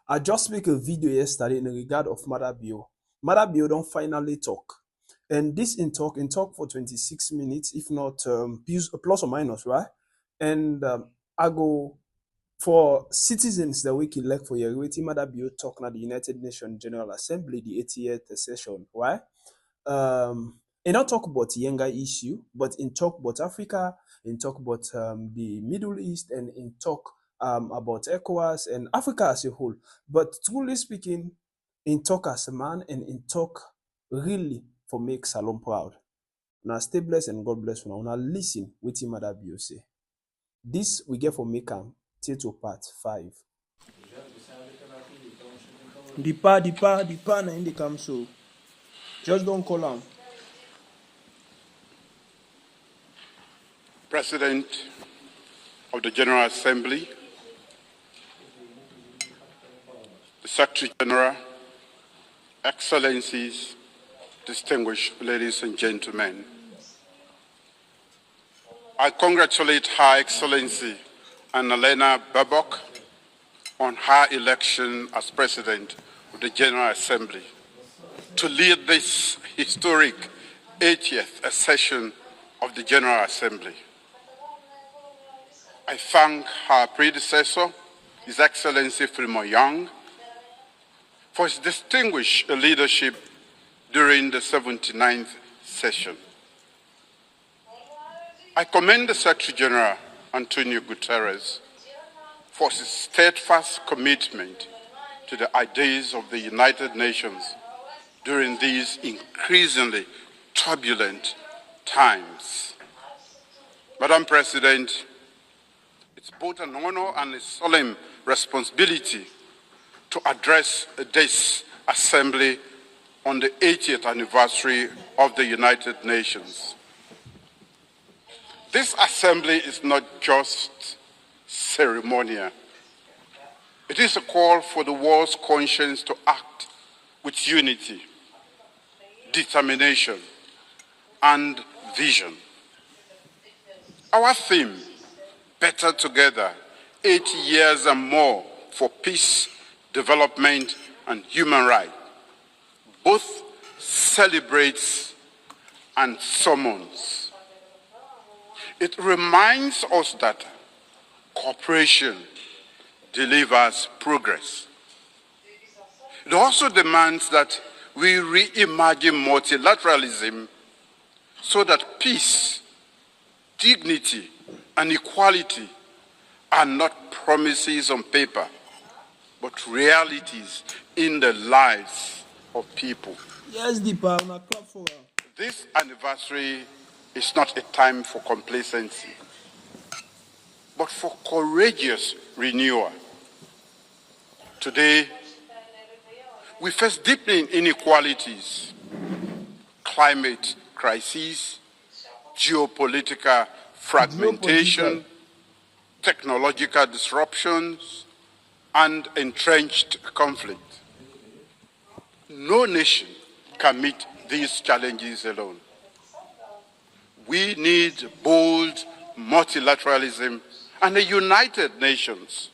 I just make a video yesterday in regard of Mother Bio. Mother Bio don't finally talk. And this in talk for 26 minutes, if not plus or minus, right? And I go for citizens the week elect for your waiting Mother Bio talk na the United Nations General Assembly, the 80th session, right? And not talk about younger issue, but in talk about Africa, in talk about the Middle East, and in talk about ECOWAS and Africa as a whole. But truly speaking, in talk as a man and in talk really for make Salom proud. Now stay blessed and God bless you. Now listen with him Mother Bio say. This we get for make am to part 5. The part na in the come so. Just don't call am. President of the General Assembly, the Secretary General, Excellencies, distinguished ladies and gentlemen, I congratulate Her Excellency Annalena Baerbock on her election as President of the General Assembly to lead this historic 80th session of the General Assembly. I thank her predecessor, His Excellency Philemon Yang, for his distinguished leadership during the 79th session. I commend the Secretary General, Antonio Guterres, for his steadfast commitment to the ideas of the United Nations during these increasingly turbulent times. Madam President, it's both an honor and a solemn responsibility to address this Assembly on the 80th anniversary of the United Nations. This Assembly is not just ceremonial. It is a call for the world's conscience to act with unity, determination, and vision. Our theme, Better Together, 80 years and more for peace, development, and human rights, both celebrates and summons. It reminds us that cooperation delivers progress. It also demands that we reimagine multilateralism so that peace, dignity, and equality are not promises on paper, but realities in the lives of people. Yes, Deepa, una clap for her. This anniversary is not a time for complacency, but for courageous renewal. Today, we face deepening inequalities, climate crises, geopolitical fragmentation, technological disruptions, and entrenched conflict. No nation can meet these challenges alone. We need bold multilateralism and a united nations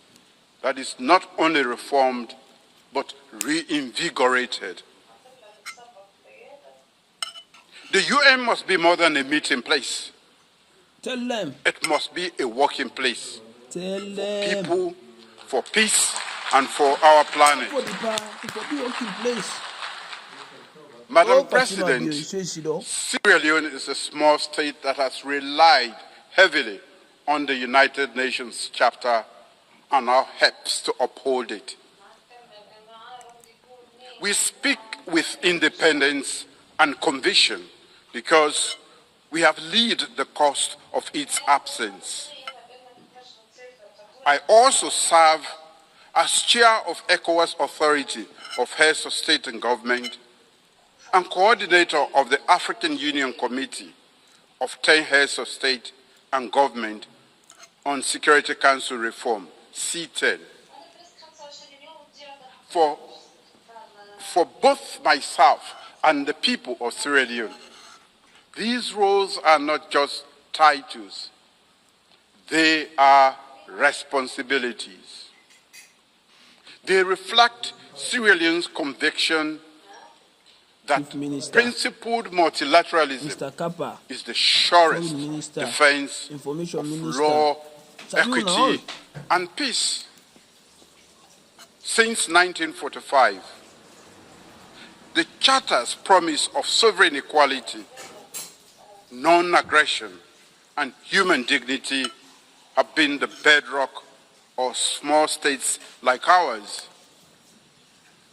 that is not only reformed, but reinvigorated. The UN must be more than a meeting place. Tell them. It must be a working place. Tell for them. people, for peace, and for our planet. Madam President, Sierra Leone is a small state that has relied heavily on the United Nations Charter and now helps to uphold it. We speak with independence and conviction because we have lived the cost of its absence. I also serve as chair of ECOWAS Authority of Heads of State and Government and coordinator of the African Union Committee of 10 Heads of State and Government on Security Council Reform, C10. For both myself and the people of Sierra Leone, these roles are not just titles, they are responsibilities. They reflect Sierra Leone's conviction that principled multilateralism Mr. Kappa, is the surest Minister, defense Information of Minister, law, Samuel equity, and peace. Since 1945, the Charter's promise of sovereign equality, non-aggression, and human dignity have been the bedrock of small states like ours.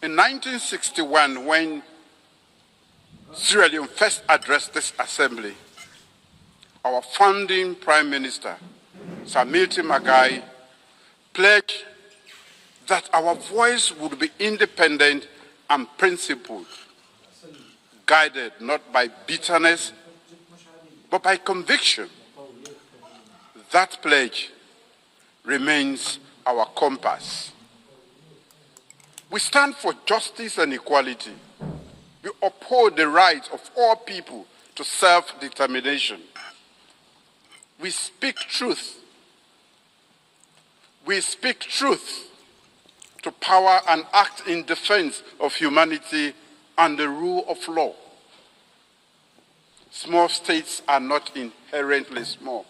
In 1961, when Sierra Leone first addressed this assembly, our founding Prime Minister, Sir Milton Magai, pledged that our voice would be independent and principled, guided not by bitterness, but by conviction. That pledge remains our compass. We stand for justice and equality. We uphold the rights of all people to self-determination. We speak truth. We speak truth to power and act in defense of humanity and the rule of law. Small states are not inherently small.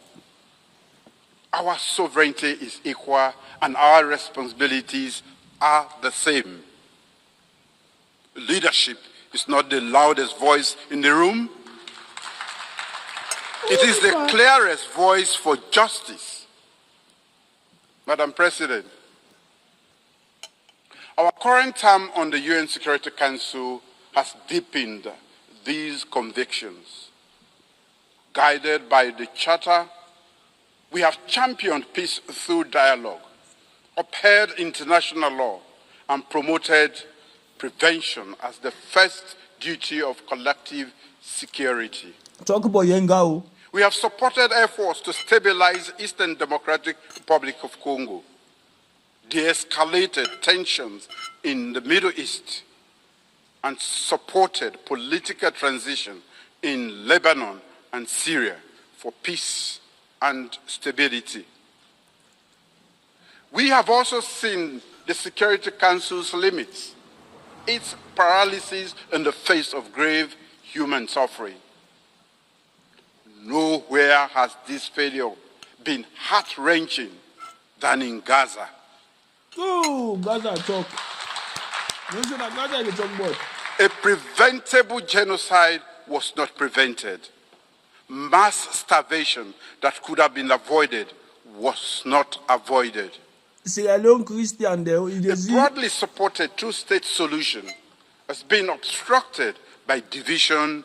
Our sovereignty is equal and our responsibilities are the same. Leadership is not the loudest voice in the room. It is the clearest voice for justice. Madam President, our current term on the UN Security Council has deepened these convictions. Guided by the Charter, we have championed peace through dialogue, upheld international law, and promoted prevention as the first duty of collective security. Talk about Yengao. We have supported efforts to stabilize Eastern Democratic Republic of Congo, de-escalated tensions in the Middle East, and supported political transition in Lebanon and Syria for peace and stability. We have also seen the Security Council's limits, its paralysis in the face of grave human suffering. Nowhere has this failure been heart-wrenching than in Gaza. Oh, Gaza talk. Listen, Gaza is talk about. A preventable genocide was not prevented. Mass starvation that could have been avoided was not avoided. Sierra Leone Christian, the broadly supported two-state solution has been obstructed by division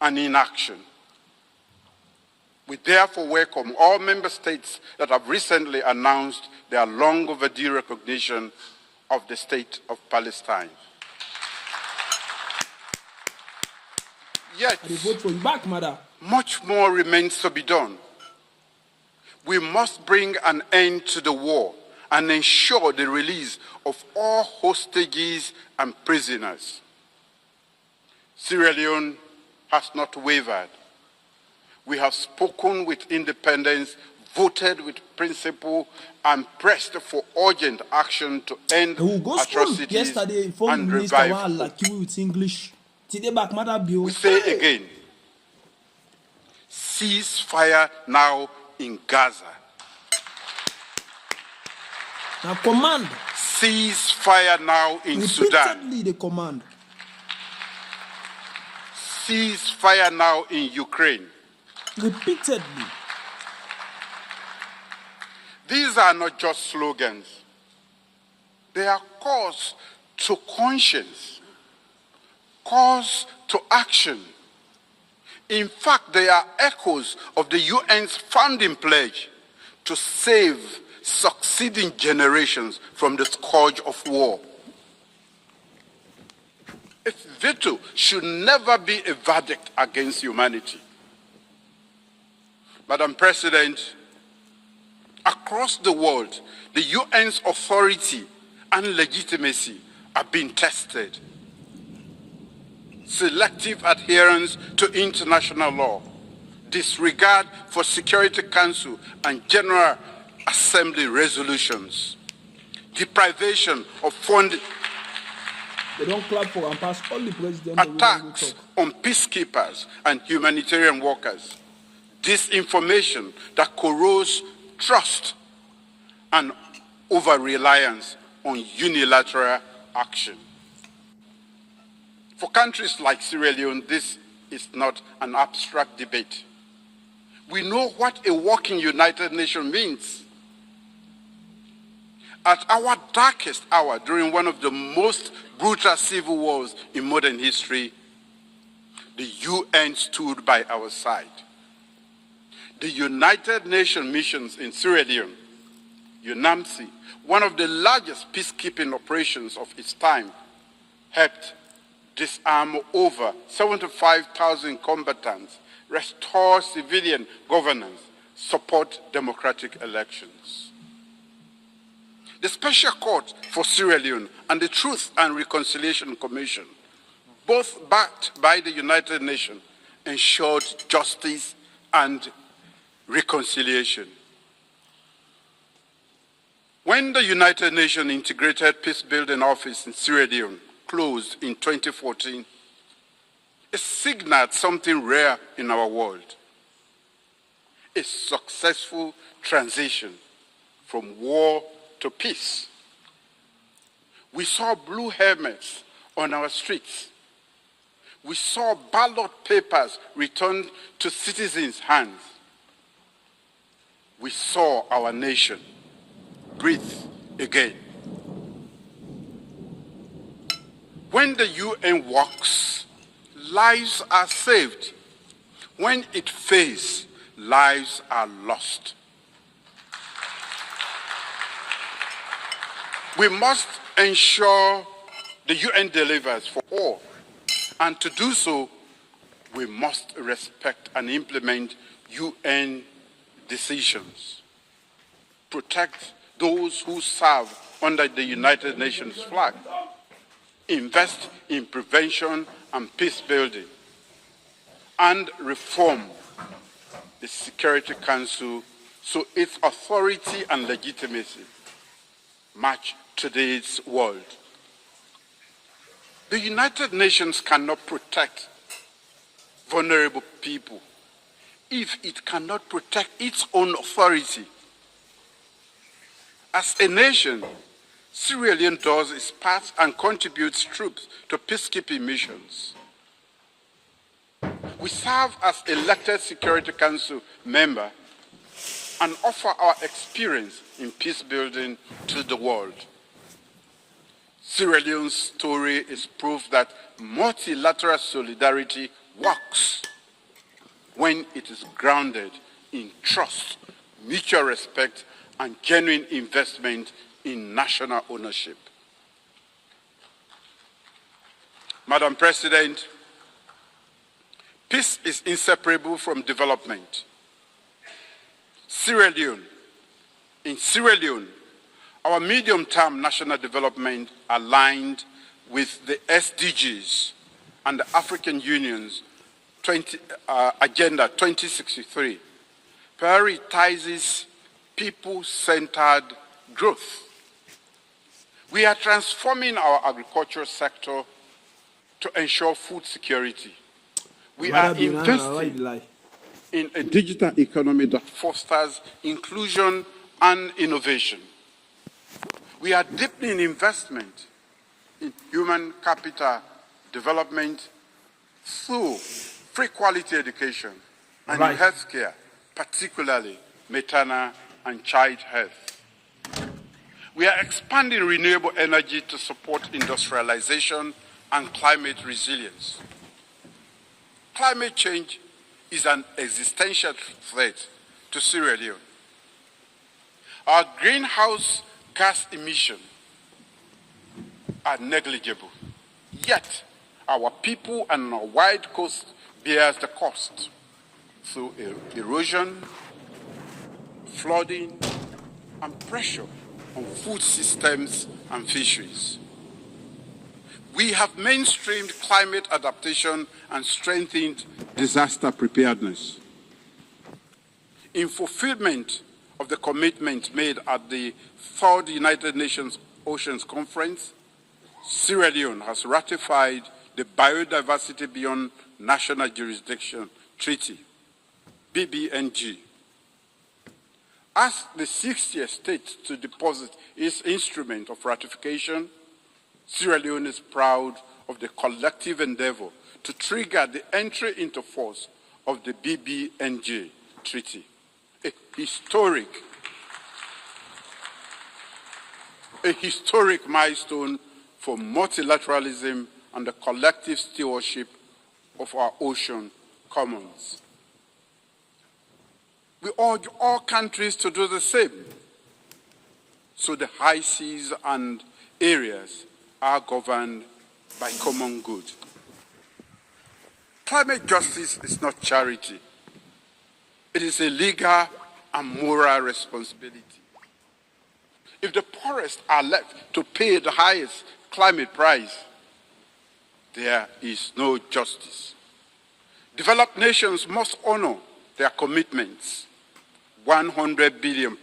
and inaction. We therefore welcome all member states that have recently announced their long overdue recognition of the State of Palestine. Yet, much more remains to be done. We must bring an end to the war and ensure the release of all hostages and prisoners. Sierra Leone has not wavered. We have spoken with independence, voted with principle, and pressed for urgent action to end atrocities and revive hope. We say again, cease fire now in Gaza. Now command. Cease fire now in Sudan. Repeatedly the command. Cease fire now in Ukraine. Repeatedly. These are not just slogans. They are calls to conscience, calls to action. In fact, they are echoes of the UN's founding pledge to save succeeding generations from the scourge of war. Its veto should never be a verdict against humanity. Madam President, across the world, the UN's authority and legitimacy are being tested. Selective adherence to international law, disregard for Security Council and General Assembly resolutions, deprivation of funding, They don't clap for and pass all the president. attacks on peacekeepers and humanitarian workers, disinformation that corrodes trust, and over-reliance on unilateral action. For countries like Sierra Leone, this is not an abstract debate. We know what a working United Nations means. At our darkest hour, during one of the most brutal civil wars in modern history, the UN stood by our side. The United Nations missions in Sierra Leone, UNAMSI, one of the largest peacekeeping operations of its time, helped disarm over 75,000 combatants, restore civilian governance, support democratic elections. The Special Court for Sierra Leone and the Truth and Reconciliation Commission, both backed by the United Nations, ensured justice and reconciliation. When the United Nations Integrated Peacebuilding Office in Sierra Leone closed in 2014, it signaled something rare in our world: a successful transition from war to peace. We saw blue helmets on our streets. We saw ballot papers returned to citizens' hands. We saw our nation breathe again. When the UN works, lives are saved. When it fails, lives are lost. We must ensure the UN delivers for all, and to do so, we must respect and implement UN decisions, protect those who serve under the United Nations flag, invest in prevention and peace building, and reform the Security Council so its authority and legitimacy match today's world. The United Nations cannot protect vulnerable people if it cannot protect its own authority. As a nation, Sierra Leone does its part and contributes troops to peacekeeping missions. We serve as elected Security Council member and offer our experience in peace building to the world. Sierra Leone's story is proof that multilateral solidarity works when it is grounded in trust, mutual respect, and genuine investment in national ownership. Madam President, peace is inseparable from development. In Sierra Leone, our medium-term national development aligned with the SDGs and the African Union's Agenda 2063 prioritizes people-centered growth. We are transforming our agricultural sector to ensure food security. We are investing in a digital economy that fosters inclusion and innovation. We are deepening investment in human capital development through free quality education and in healthcare, particularly maternal and child health. We are expanding renewable energy to support industrialization and climate resilience. Climate change is an existential threat to Sierra Leone. Our greenhouse gas emissions are negligible, yet our people and our wide coast bears the cost through erosion, flooding, and pressure on food systems and fisheries. We have mainstreamed climate adaptation and strengthened disaster preparedness. In fulfillment of the commitment made at the Third United Nations Oceans Conference, Sierra Leone has ratified the Biodiversity Beyond National Jurisdiction Treaty, BBNG. As the 60th state to deposit its instrument of ratification, Sierra Leone is proud of the collective endeavor to trigger the entry into force of the BBNG Treaty, a historic milestone for multilateralism and the collective stewardship of our ocean commons. We urge all countries to do the same, so the high seas and areas are governed by common good. Climate justice is not charity. It is a legal and moral responsibility. If the poorest are left to pay the highest climate price, there is no justice. Developed nations must honor their commitments. $100 billion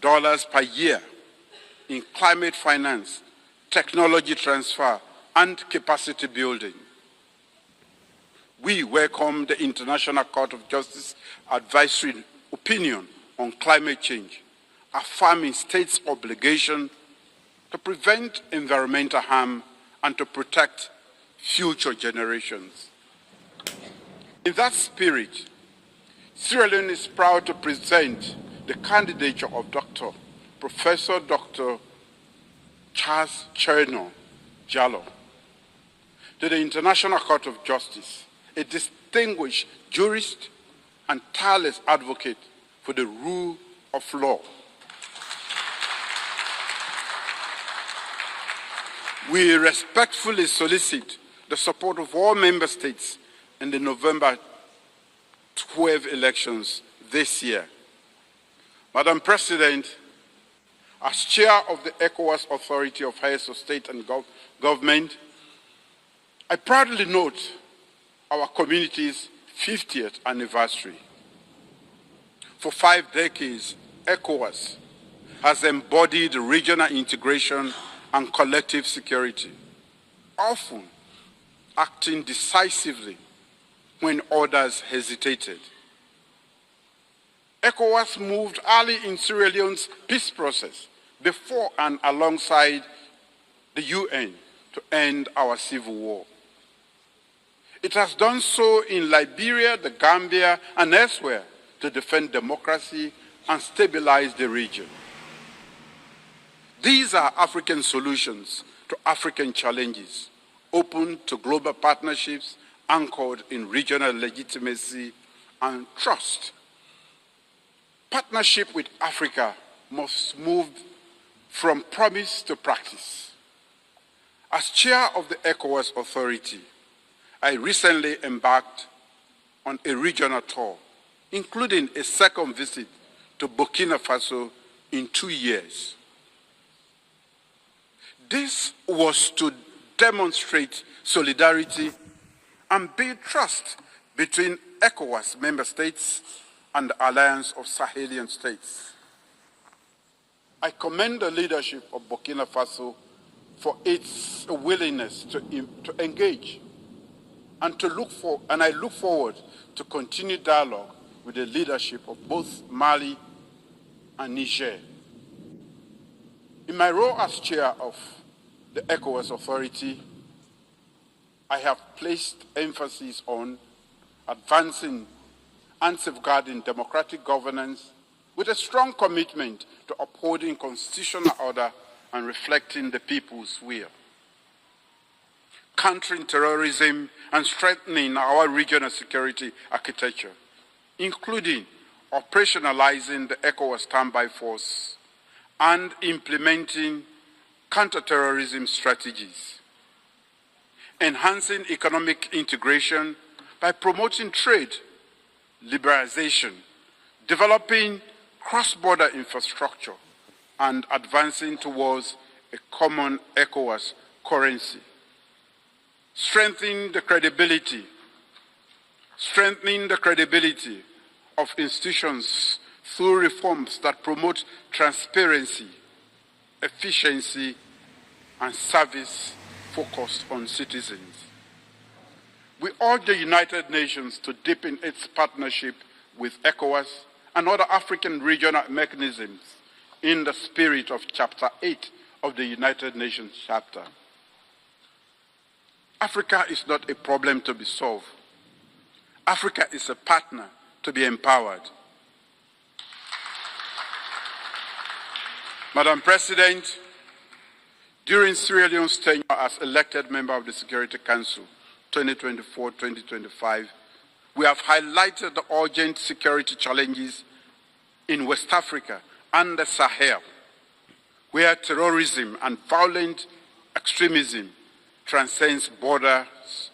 per year in climate finance, technology transfer, and capacity building. We welcome the International Court of Justice advisory opinion on climate change, affirming states' obligation to prevent environmental harm and to protect future generations. In that spirit, Sierra Leone is proud to present the candidature of Professor Dr. Charles Cherno Jallow to the International Court of Justice, a distinguished jurist and tireless advocate for the rule of law. We respectfully solicit the support of all member states in the November 12 elections this year. Madam President, as chair of the ECOWAS Authority of Heads of State and Government, I proudly note our community's 50th anniversary. For 5 decades, ECOWAS has embodied regional integration and collective security, often acting decisively when others hesitated. ECOWAS moved early in Sierra Leone's peace process before and alongside the UN to end our civil war. It has done so in Liberia, the Gambia, and elsewhere to defend democracy and stabilize the region. These are African solutions to African challenges, open to global partnerships anchored in regional legitimacy and trust. Partnership with Africa must move from promise to practice. As chair of the ECOWAS Authority, I recently embarked on a regional tour, including a second visit to Burkina Faso in 2 years. This was to demonstrate solidarity and build trust between ECOWAS member states and the Alliance of Sahelian States. I commend the leadership of Burkina Faso for its willingness to engage and I look forward to continued dialogue with the leadership of both Mali and Niger. In my role as chair of the ECOWAS Authority, I have placed emphasis on advancing and safeguarding democratic governance with a strong commitment to upholding constitutional order and reflecting the people's will. Countering terrorism and strengthening our regional security architecture, including operationalizing the ECOWAS standby force and implementing counterterrorism strategies. Enhancing economic integration by promoting trade, liberalization, developing cross-border infrastructure, and advancing towards a common ECOWAS currency. Strengthening the credibility of institutions through reforms that promote transparency, efficiency, and service focused on citizens. We urge the United Nations to deepen its partnership with ECOWAS and other African regional mechanisms in the spirit of Chapter 8 of the United Nations Charter. Africa is not a problem to be solved. Africa is a partner to be empowered. Madam President, during Sierra Leone's tenure as elected member of the Security Council 2024-2025, we have highlighted the urgent security challenges in West Africa and the Sahel, where terrorism and violent extremism transcends borders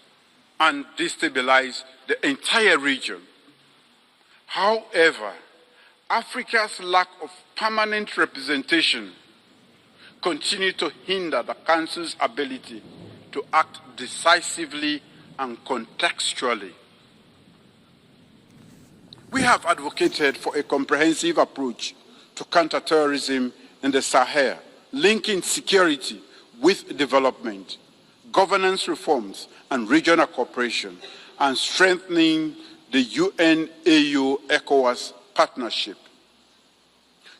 and destabilize the entire region. However, Africa's lack of permanent representation continues to hinder the Council's ability to act decisively and contextually. We have advocated for a comprehensive approach to counterterrorism in the Sahel, linking security with development, governance reforms and regional cooperation, and strengthening the UN-AU ECOWAS partnership.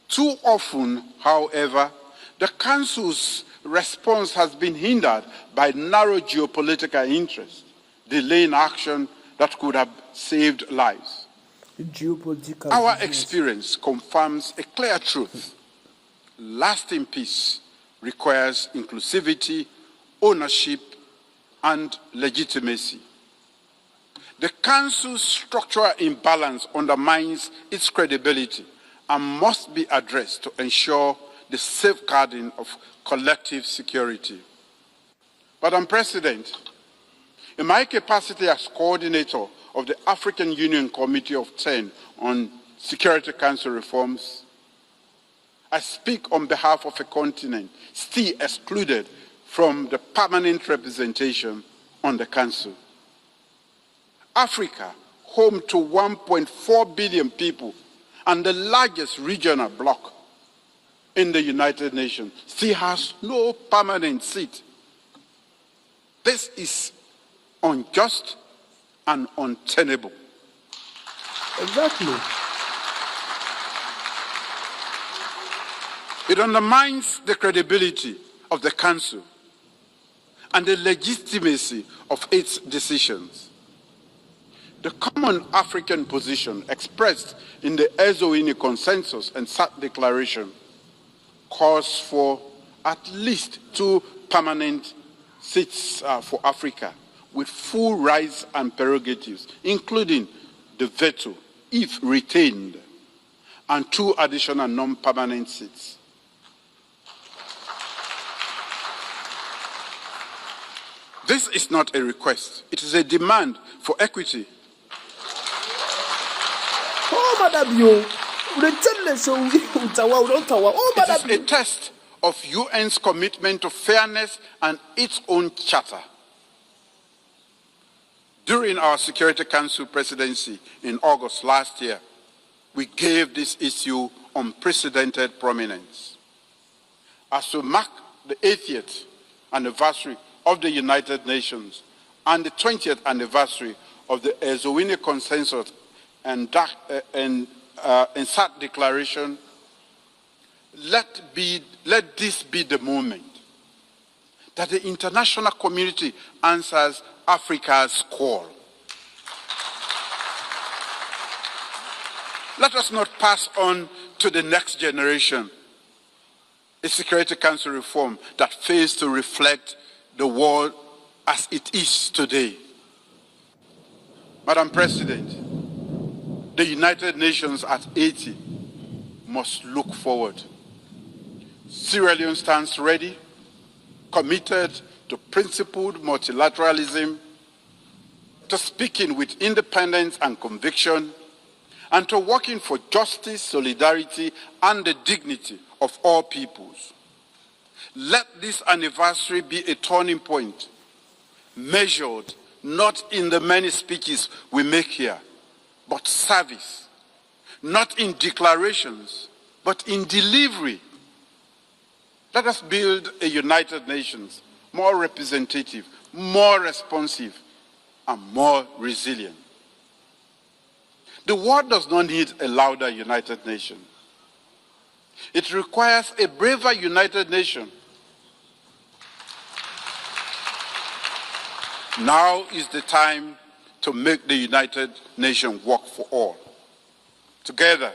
Too often, however, the Council's response has been hindered by narrow geopolitical interests, delaying action that could have saved lives. Our experience confirms a clear truth. Lasting peace requires inclusivity, ownership, and legitimacy. The Council's structural imbalance undermines its credibility and must be addressed to ensure the safeguarding of collective security. Madam President, in my capacity as coordinator of the African Union Committee of 10 on Security Council reforms, I speak on behalf of a continent still excluded from the permanent representation on the Council. Africa, home to 1.4 billion people and the largest regional bloc in the United Nations, still has no permanent seat. This is unjust and untenable. Exactly. It undermines the credibility of the Council and the legitimacy of its decisions. The common African position expressed in the Eswatini Consensus and SAT Declaration calls for at least 2 permanent seats for Africa with full rights and prerogatives, including the veto, if retained, and 2 additional non-permanent seats. This is not a request. It is a demand for equity. It is a test of UN's commitment to fairness and its own charter. During our Security Council presidency in August last year, we gave this issue unprecedented prominence. As we mark the 80th anniversary of the United Nations and the 20th anniversary of the Eswatini Consensus and SAT Declaration, let this be the moment that the international community answers Africa's call. Let us not pass on to the next generation a Security Council reform that fails to reflect the world as it is today. Madam President, the United Nations at 80 must look forward. Sierra Leone stands ready, committed to principled multilateralism, to speaking with independence and conviction, and to working for justice, solidarity, and the dignity of all peoples. Let this anniversary be a turning point, measured not in the many speeches we make here, but service, not in declarations, but in delivery. Let us build a United Nations more representative, more responsive, and more resilient. The world does not need a louder United Nations. It requires a braver United Nations. Now is the time to make the United Nations work for all. Together,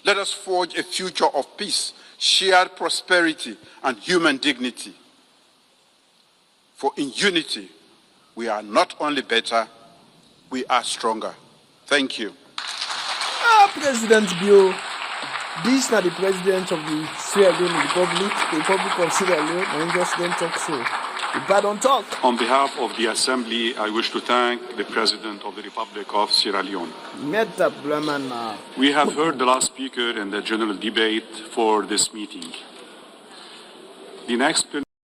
let us forge a future of peace, shared prosperity, and human dignity. For in unity, we are not only better, we are stronger. Thank you. President Bio, this is not the president of the Sierra Leone Republic, the Republic of Sierra Leone, and just then talk so. But don't talk. On behalf of the Assembly, I wish to thank the President of the Republic of Sierra Leone. We have heard the last speaker in the general debate for this meeting. The next